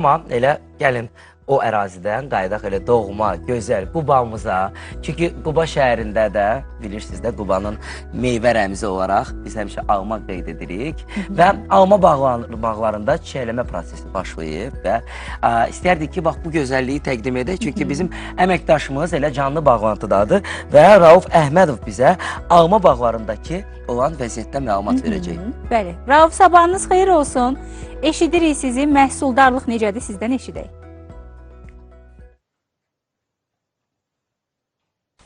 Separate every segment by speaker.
Speaker 1: Amma elə gəlin o ərazidən qayıdaq elə doğma, gözəl Qubamıza. Çünki Quba şəhərində də bilirsiniz də Qubanın meyvə rəmzi olaraq biz həmişə alma qeyd edirik. Və alma bağlarında çiçəkləmə prosesi başlayıb və istərdik ki, bax bu gözəlliyi təqdim edək. Çünki bizim əməkdaşımız elə canlı bağlantıdadır və Rauf Əhmədov bizə alma bağlarındakı olan vəziyyətdən məlumat verəcək.
Speaker 2: Bəli. Rauf, sabahınız xeyir olsun. Eşidirik sizi. Məhsuldarlıq necədir? Sizdən eşidək.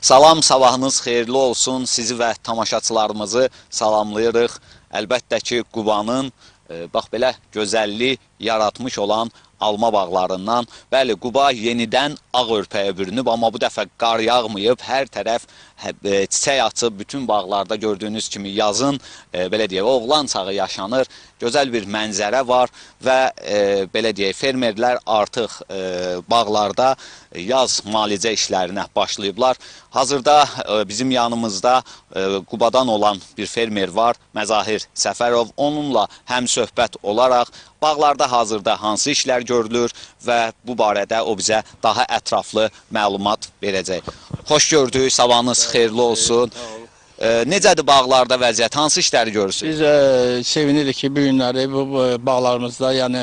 Speaker 3: Salam, sabahınız xeyirli olsun. Sizi və tamaşaçılarımızı salamlayırıq. Əlbəttə ki, Qubanın bax belə gözəllik yaratmış olan alma bağlarından. Bəli, Quba yenidən ağ örpəyə bürünüb, amma bu dəfə qar yağmayıb. Hər tərəf çiçək açıb, bütün bağlarda gördüyünüz kimi yazın, belə deyək, oğlan çağı yaşanır. Gözəl bir mənzərə var və belə deyək, fermerlər artıq bağlarda yaz müalicə işlərinə başlayıblar. Hazırda bizim yanımızda Qubadan olan bir fermer var, Məzahir Səfərov. Onunla həm söhbət olaraq bağlarda hazırda hansı işlər görülür və bu barədə o bizə daha ətraflı məlumat verəcək. Xoş gördük, sabahınız xeyirli olsun. Necədir bağlarda vəziyyət, hansı işləri görürsünüz?
Speaker 4: Biz sevinirik ki, bu günləri bu bağlarımızda yəni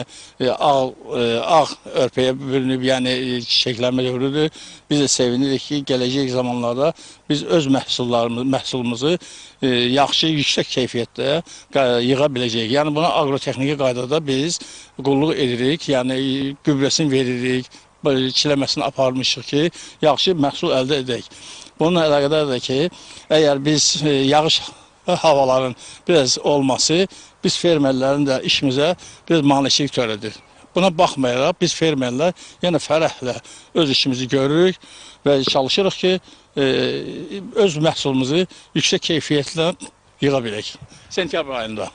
Speaker 4: ağ örpəyə bürünüb, yəni çiçəklənmə dövrüdür. Biz də sevinirik ki, gələcək zamanlarda biz öz məhsulumuzu yaxşı, yüksək keyfiyyətdə yığa biləcəyik. Yəni buna agrotexniki qaydada biz qulluq edirik, yəni gübrəsini veririk, çiləməsini aparmışıq ki, yaxşı məhsul əldə edək. Bununla əlaqədardır ki, əgər biz yağış havaların biraz olması, biz fermerlərin də işimizə biraz maneçilik törədir. Buna baxmayaraq biz fermerlər yenə fərəhlə öz işimizi görürük və çalışırıq ki, öz məhsulumuzu yüksək keyfiyyətlə yığa bilək. Sentyabr ayında.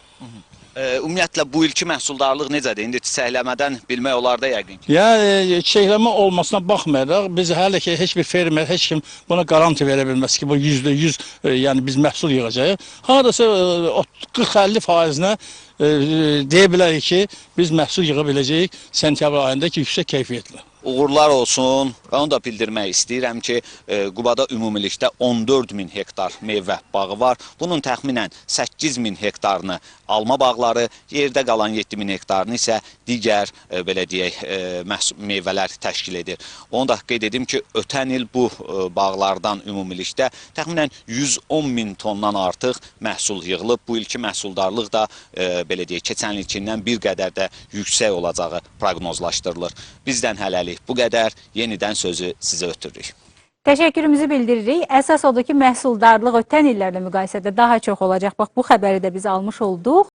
Speaker 3: Ümumiyyətlə, bu ilki məhsuldarlıq necədir? İndi çiçəkləmədən bilmək olar da yəqin ki.
Speaker 4: Yəni, çiçəkləmə olmasına baxmayaraq, biz hələ ki, heç bir fermer, heç kim buna garanti verə bilməz ki, bu %100 yəni biz məhsul yığacağıq. Haradasa 40-50%-nə deyə bilərik ki, biz məhsul yığa biləcəyik sentyabr ayında ki, yüksək keyfiyyətlə.
Speaker 3: Uğurlar olsun. Və onu da bildirmək istəyirəm ki, Qubada ümumilikdə 14.000 hektar meyvə bağı var. Bunun təxminən 8.000 hektarını alma bağları, yerdə qalan 7.000 hektarını isə digər, belə deyək, meyvələr təşkil edir. Onu da qeyd edim ki, ötən il bu bağlardan ümumilikdə təxminən 110.000 tondan artıq məhsul yığılıb. Bu ilki məhsuldarlıq da, belə deyək, keçən ilkindən bir qədər də yüksək olacağı proqnozlaşdırılır. Bizdən hələlik bu qədər, yenidən sözü sizə ötürürük.
Speaker 2: Təşəkkürümüzü bildiririk. Əsas odur ki, məhsuldarlıq ötən illərlə müqayisədə daha çox olacaq. Bax, bu xəbəri də biz almış olduq.